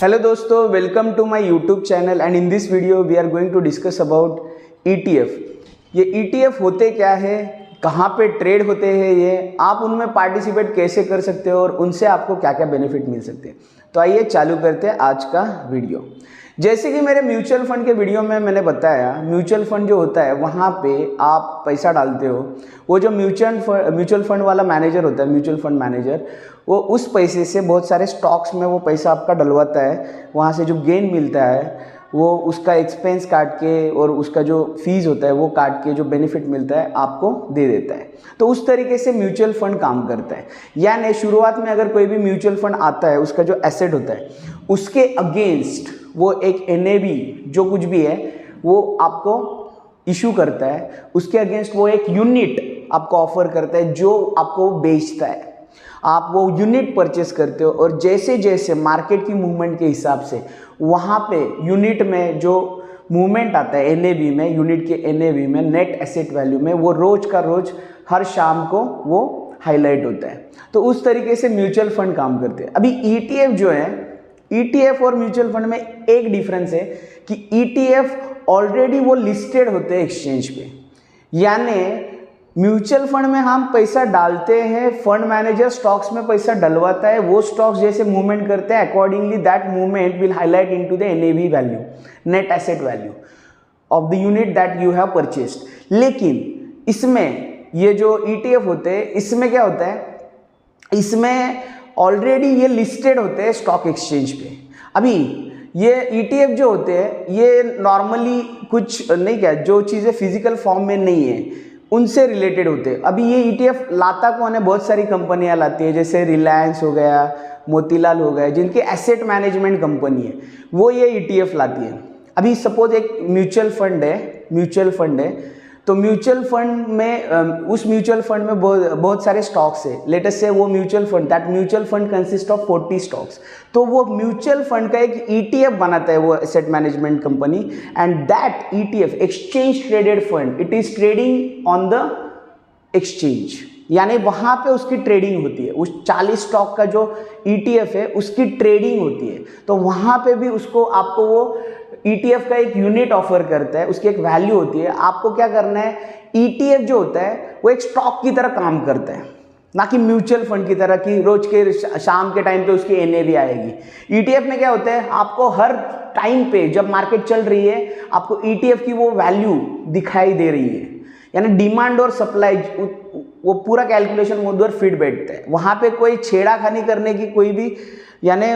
Hello दोस्तों, welcome to my YouTube channel and in this video we are going to discuss about ETF। ये ETF होते क्या है, कहाँ पे ट्रेड होते हैं, ये आप उनमें पार्टिसिपेट कैसे कर सकते हो और उनसे आपको क्या क्या बेनिफिट मिल सकते हैं। तो आइए चालू करते हैं आज का वीडियो। जैसे कि मेरे म्यूचुअल फंड के वीडियो में मैंने बताया, म्यूचुअल फंड जो होता है वहाँ पे आप पैसा डालते हो। वो जो म्यूचुअल फंड वाला मैनेजर होता है, म्यूचुअल फंड मैनेजर, वो उस पैसे से बहुत सारे स्टॉक्स में वो पैसा आपका डलवाता है। वहाँ से जो गेन मिलता है वो उसका एक्सपेंस काट के और उसका जो फीस होता है वो काट के जो बेनिफिट मिलता है आपको दे देता है। तो उस तरीके से म्यूचुअल फंड काम करता है। यानी शुरुआत में अगर कोई भी म्यूचुअल फंड आता है, उसका जो एसेट होता है उसके अगेंस्ट वो एक NAV जो कुछ भी है वो आपको इशू करता है। उसके अगेंस्ट वो एक यूनिट आपको ऑफर करता है जो आपको बेचता है। आप वो यूनिट परचेस करते हो और जैसे जैसे मार्केट की मूवमेंट के हिसाब से वहाँ पे यूनिट में जो मूवमेंट आता है NAV में, यूनिट के NAV में, नेट एसेट वैल्यू में, वो रोज का रोज हर शाम को वो हाईलाइट होता है। तो उस तरीके से म्यूचुअल फंड काम करते हैं। अभी ETF जो है, ETF और म्यूचुअल फंड में एक डिफरेंस है कि ETF ऑलरेडी वो लिस्टेड होते हैं एक्सचेंज पे। यानी म्यूचुअल फंड में हम पैसा डालते हैं, फंड मैनेजर स्टॉक्स में पैसा डलवाता है, वो स्टॉक्स जैसे मूवमेंट करते हैं accordingly that movement will highlight into the NAV value, net asset value of the unit that you have purchased. लेकिन इसमें ये जो ETF होते हैं इसमें क्या होता है, इसमें ऑलरेडी ये लिस्टेड होते हैं स्टॉक एक्सचेंज पे। अभी ये ETF जो होते हैं ये नॉर्मली कुछ नहीं, क्या जो चीज़ें फिजिकल फॉर्म में नहीं है उनसे रिलेटेड होते हैं। अभी ये ETF लाता कौन है, बहुत सारी कंपनियां लाती है, जैसे रिलायंस हो गया, मोतीलाल हो गया, जिनकी एसेट मैनेजमेंट कंपनी है वो ये ETF लाती है। अभी सपोज एक म्यूचुअल फंड है तो म्यूचुअल फंड में उस म्यूचुअल फंड में बहुत सारे स्टॉक्स है। लेट अस से वो mutual fund consist of 40 stocks. तो वो म्यूचुअल फंड का एक ETF बनाता है वो asset management company, and that ETF exchange traded fund, it is trading on the exchange. यानी वहाँ पे उसकी ट्रेडिंग होती है, उस 40 स्टॉक का जो ETF है उसकी ट्रेडिंग होती है। तो वहाँ पे भी आपको वो ETF का एक यूनिट ऑफर करता है, उसकी एक वैल्यू होती है। आपको क्या करना है, ETF जो होता है वो एक स्टॉक की तरह काम करता है, ना कि म्यूचुअल फंड की तरह कि रोज के शाम के टाइम पे उसकी NAV आएगी। ETF में क्या होता है, आपको हर टाइम पे जब मार्केट चल रही है आपको ETF की वो वैल्यू दिखाई दे रही है। यानी डिमांड और सप्लाई वो पूरा कैलकुलेशन मोड और फिट बैठता है। वहाँ पे कोई छेड़ाखानी करने की कोई भी यानी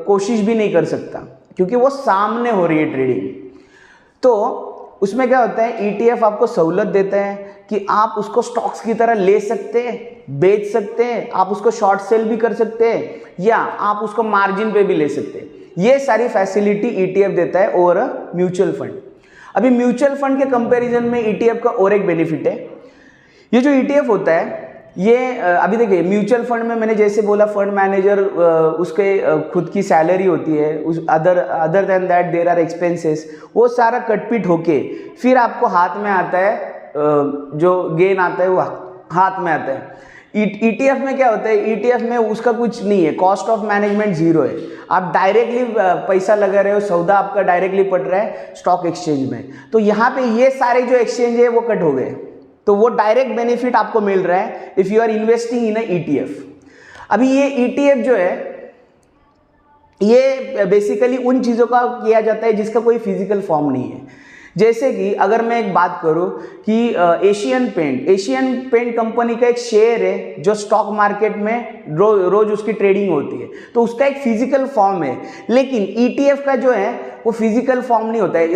कोशिश भी नहीं कर सकता, क्योंकि वो सामने हो रही है ट्रेडिंग। तो उसमें क्या होता है, ETF आपको सहूलत देता है कि आप उसको स्टॉक्स की तरह ले सकते हैं, बेच सकते हैं, आप उसको शॉर्ट सेल भी कर सकते हैं या आप उसको मार्जिन पे भी ले सकते हैं। ये सारी फैसिलिटी ETF देता है और म्यूचुअल फंड। अभी म्यूचुअल फंड के कंपैरिजन में ETF का और एक बेनिफिट है। ये जो ETF होता है ये अभी देखिए, म्यूचुअल फंड में मैंने जैसे बोला फंड मैनेजर उसके खुद की सैलरी होती है, उस other than that there are expenses, वो सारा कटपिट होके फिर आपको हाथ में आता है, जो गेन आता है वो हाथ में आता है। ETF में क्या होता है, ETF में उसका कुछ नहीं है, कॉस्ट ऑफ मैनेजमेंट 0 है। आप डायरेक्टली पैसा लगा रहे हो, सौदा आपका डायरेक्टली पड़ रहा है स्टॉक एक्सचेंज में। तो यहाँ पे ये सारे जो एक्सचेंज है वो कट हो गए, तो वो डायरेक्ट बेनिफिट आपको मिल रहा है if you are investing in ETF। अभी ये ETF जो है ये बेसिकली उन चीज़ों का किया जाता है जिसका कोई फिजिकल फॉर्म नहीं है। जैसे कि अगर मैं एक बात करूं कि एशियन पेंट कंपनी का एक शेयर है जो स्टॉक मार्केट में रोज उसकी ट्रेडिंग होती है, तो उसका एक फिजिकल फॉर्म है। लेकिन ETF का जो है वो फिजिकल फॉर्म नहीं होता है।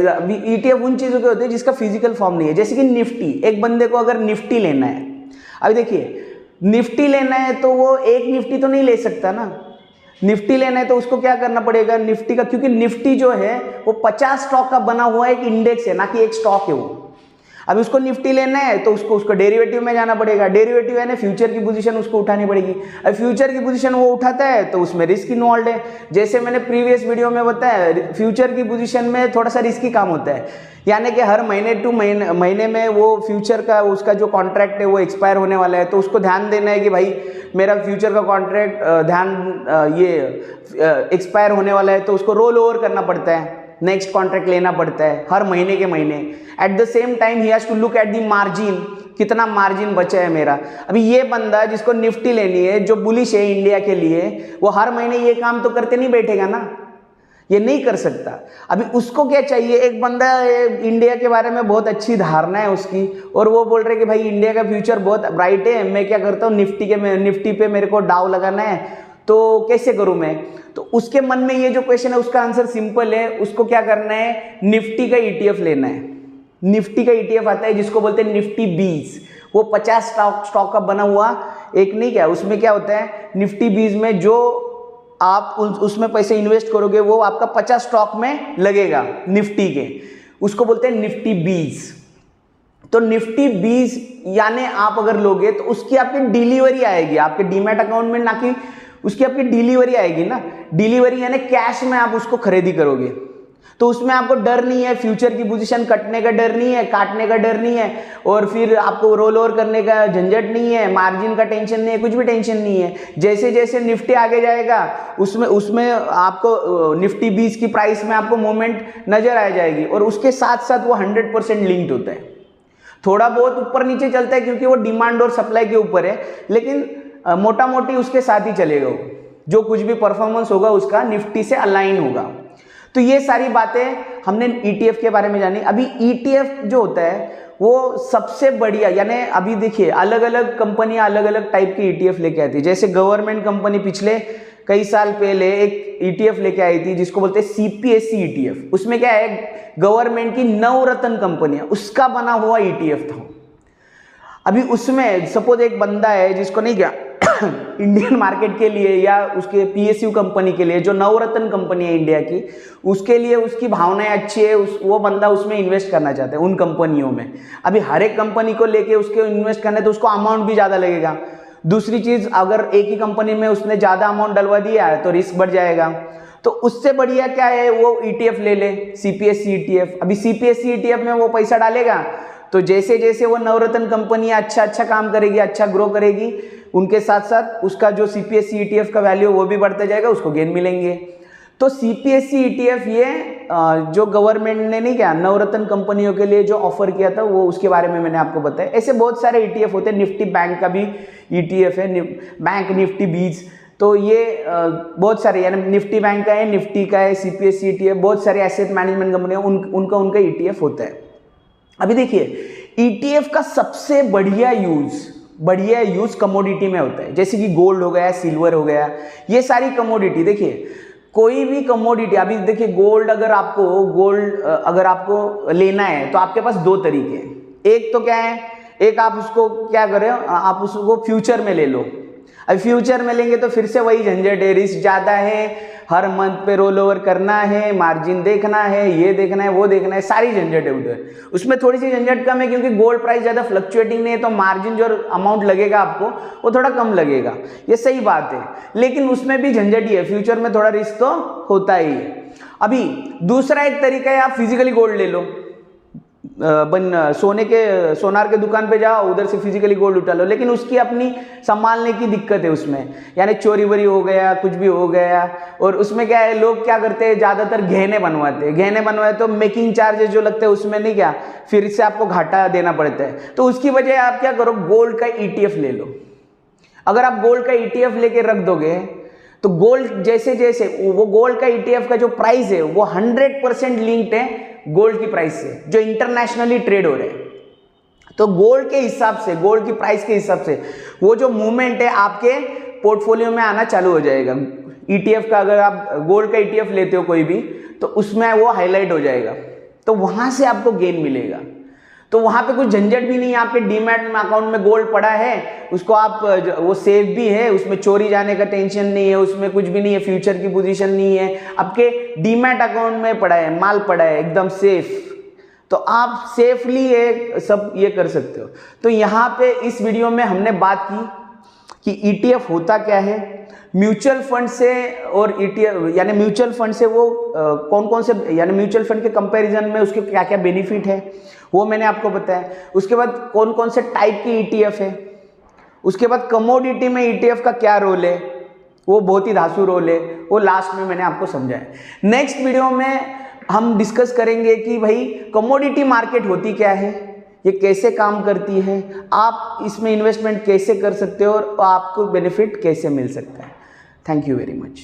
ETF उन चीज़ों के होते हैं जिसका फिजिकल फॉर्म नहीं है। जैसे कि निफ्टी, एक बंदे को अगर निफ्टी लेना है, अभी देखिए निफ्टी लेना है तो वो एक निफ्टी तो नहीं ले सकता ना। निफ्टी लेना है तो उसको क्या करना पड़ेगा, निफ्टी का, क्योंकि निफ्टी जो है वो 50 स्टॉक का बना हुआ एक इंडेक्स है, ना कि एक स्टॉक है वो। अब उसको निफ्टी लेना है तो उसको डेरिवेटिव में जाना पड़ेगा। डेरिवेटिव है ना, फ्यूचर की पोजीशन उसको उठानी पड़ेगी। अब फ्यूचर की पोजीशन वो उठाता है तो उसमें रिस्क इन्वॉल्व है। जैसे मैंने प्रीवियस वीडियो में बताया, फ्यूचर की पोजीशन में थोड़ा सा रिस्की काम होता है। यानी कि हर महीने में वो फ्यूचर का उसका जो कॉन्ट्रैक्ट है वो एक्सपायर होने वाला है, तो उसको ध्यान देना है कि भाई मेरा फ्यूचर का कॉन्ट्रैक्ट एक्सपायर होने वाला है, तो उसको रोल ओवर करना पड़ता है, नेक्स्ट कॉन्ट्रैक्ट लेना पड़ता है हर महीने के महीने। At the same time he has to look at the margin, कितना मार्जिन बचा है मेरा। अभी ये बंदा जिसको निफ्टी लेनी है, जो बुलिश है इंडिया के लिए, वो हर महीने ये काम तो करते नहीं बैठेगा ना, ये नहीं कर सकता। अभी उसको क्या चाहिए, एक बंदा इंडिया के बारे में बहुत अच्छी धारणा है उसकी, और वो बोल रहे कि भाई इंडिया का फ्यूचर बहुत ब्राइट है, मैं क्या करता हूँ निफ्टी पे मेरे को डाव लगाना है, तो कैसे करूँ मैं। तो उसके मन में ये जो क्वेश्चन है उसका आंसर सिंपल है, उसको क्या करना है, निफ्टी का ETF लेना है। निफ्टी का ETF आता है जिसको बोलते हैं निफ्टी 20, वो 50 स्टॉक का बना हुआ एक नहीं, क्या उसमें क्या होता है, निफ्टी 20 में जो आप उसमें पैसे इन्वेस्ट करोगे वो आपका 50 स्टॉक में लगेगा निफ्टी के, उसको बोलते हैं निफ्टी 20। तो निफ्टी 20 यानी आप अगर लोगे तो उसकी आपकी डिलीवरी आएगी आपके डीमैट अकाउंट में, ना कि उसकी आपकी डिलीवरी आएगी ना। डिलीवरी यानी कैश में आप उसको खरीदी करोगे, तो उसमें आपको डर नहीं है, फ्यूचर की पोजीशन कटने का डर नहीं है, काटने का डर नहीं है, और फिर आपको रोल ओवर करने का झंझट नहीं है, मार्जिन का टेंशन नहीं है, कुछ भी टेंशन नहीं है। जैसे जैसे निफ्टी आगे जाएगा उसमें आपको निफ्टी 20 की प्राइस में आपको मूवमेंट नजर आ जाएगी, और उसके साथ साथ वो 100% लिंक्ड होता है। थोड़ा बहुत ऊपर नीचे चलता है क्योंकि वो डिमांड और सप्लाई के ऊपर है, लेकिन मोटा मोटी उसके साथ ही चलेगा, जो कुछ भी परफॉर्मेंस होगा उसका निफ्टी से अलाइन होगा। तो ये सारी बातें हमने ETF के बारे में जानी। अभी ETF जो होता है वो सबसे बढ़िया, यानी अभी देखिए अलग अलग कंपनियां अलग अलग टाइप की ETF लेके आती है। जैसे गवर्नमेंट कंपनी पिछले कई साल पहले एक ETF लेके आई थी जिसको बोलते हैं CPSE ETF। उसमें क्या है, गवर्नमेंट की नवरत्न कंपनी है उसका बना हुआ ETF था। अभी उसमें सपोज एक बंदा है जिसको नहीं क्या इंडियन मार्केट के लिए या उसके PSU कंपनी के लिए, जो नवरत्न कंपनी है इंडिया की, उसके लिए उसकी भावनाएं अच्छी है, वो बंदा उसमें इन्वेस्ट करना चाहता है उन कंपनियों में। अभी हर एक कंपनी को लेके उसके इन्वेस्ट करना है तो उसको अमाउंट भी ज़्यादा लगेगा। दूसरी चीज़, अगर एक ही कंपनी में उसने ज़्यादा अमाउंट डलवा दिया है तो रिस्क बढ़ जाएगा। तो उससे बढ़िया क्या है, वो ETF ले ले, CPSE ETF। अभी CPSE ETF में वो पैसा डालेगा तो जैसे जैसे वो नवरत्न कंपनियां अच्छा काम करेगी, अच्छा ग्रो करेगी, उनके साथ साथ उसका जो CPSE ETF का वैल्यू वो भी बढ़ता जाएगा, उसको गेन मिलेंगे। तो CPSE ETF ये जो गवर्नमेंट ने नहीं क्या नवरत्न कंपनियों के लिए जो ऑफर किया था, वो उसके बारे में मैंने आपको बताया। ऐसे बहुत सारे ETF होते हैं, निफ्टी बैंक का भी ETF है, बैंक निफ्टी 20। तो ये बहुत सारे, यानी निफ्टी बैंक का है, निफ्टी का है, CPSE ETF, बहुत सारे एसेट मैनेजमेंट कंपनियां उनका ETF होता है। अभी देखिए ETF का सबसे बढ़िया यूज कमोडिटी में होता है, जैसे कि गोल्ड हो गया, सिल्वर हो गया, ये सारी कमोडिटी। देखिए कोई भी कमोडिटी, अभी देखिए गोल्ड अगर आपको लेना है तो आपके पास दो तरीके हैं। एक तो क्या है, एक आप उसको क्या करें, आप उसको फ्यूचर में ले लो। अब फ्यूचर में लेंगे तो फिर से वही झंझट है, रिस्क ज़्यादा है, हर मंथ पे रोल ओवर करना है, मार्जिन देखना है, ये देखना है, वो देखना है, सारी झंझट है उधर। उसमें थोड़ी सी झंझट कम है क्योंकि गोल्ड प्राइस ज़्यादा फ्लक्चुएटिंग नहीं है, तो मार्जिन जो अमाउंट लगेगा आपको वो थोड़ा कम लगेगा, ये सही बात है। लेकिन उसमें भी झंझट ही है, फ्यूचर में थोड़ा रिस्क तो होता ही है। अभी दूसरा एक तरीका है, आप फिजिकली गोल्ड ले लो, सोनार के दुकान पे जाओ, उधर से फिजिकली गोल्ड उठा लो, लेकिन उसकी अपनी संभालने की दिक्कत है उसमें, यानी चोरी वोरी हो गया, कुछ भी हो गया। और उसमें क्या है, लोग क्या करते हैं, ज़्यादातर गहने बनवाए तो मेकिंग चार्जेस जो लगते हैं उसमें नहीं क्या, फिर से आपको घाटा देना पड़ता है। तो उसकी वजह आप क्या करो, गोल्ड का ETF ले लो। अगर आप गोल्ड का ETF लेके रख दोगे तो गोल्ड जैसे जैसे वो गोल्ड का ETF का जो प्राइस है वो 100% लिंक्ड है गोल्ड की प्राइस से, जो इंटरनेशनली ट्रेड हो रहे हैं। तो गोल्ड के हिसाब से, गोल्ड की प्राइस के हिसाब से वो जो मूवमेंट है आपके पोर्टफोलियो में आना चालू हो जाएगा। ETF का अगर आप गोल्ड का ETF लेते हो कोई भी, तो उसमें वो हाईलाइट हो जाएगा, तो वहां से आपको गेन मिलेगा। तो वहां पे कुछ झंझट भी नहीं है, आपके डीमैट अकाउंट में गोल्ड पड़ा है, उसको आप वो सेफ भी है, उसमें चोरी जाने का टेंशन नहीं है, उसमें कुछ भी नहीं है, फ्यूचर की पोजीशन नहीं है, आपके डीमैट अकाउंट में पड़ा है, माल पड़ा है एकदम सेफ। तो आप सेफली ये सब ये कर सकते हो। तो यहाँ पे इस वीडियो में हमने बात की कि ETF होता क्या है, म्यूचुअल फंड से और ETF यानी म्यूचुअल फंड से वो कौन कौन से यानी म्यूचुअल फंड के कंपैरिजन में उसके क्या क्या बेनिफिट है वो मैंने आपको बताया। उसके बाद कौन कौन से टाइप की ETF है, उसके बाद कमोडिटी में ETF का क्या रोल है, वो बहुत ही धांसू रोल है, वो लास्ट में मैंने आपको समझाया। नेक्स्ट वीडियो में हम डिस्कस करेंगे कि भाई कमोडिटी मार्केट होती क्या है, ये कैसे काम करती है, आप इसमें इन्वेस्टमेंट कैसे कर सकते हो और आपको बेनिफिट कैसे मिल सकता है। Thank you very much.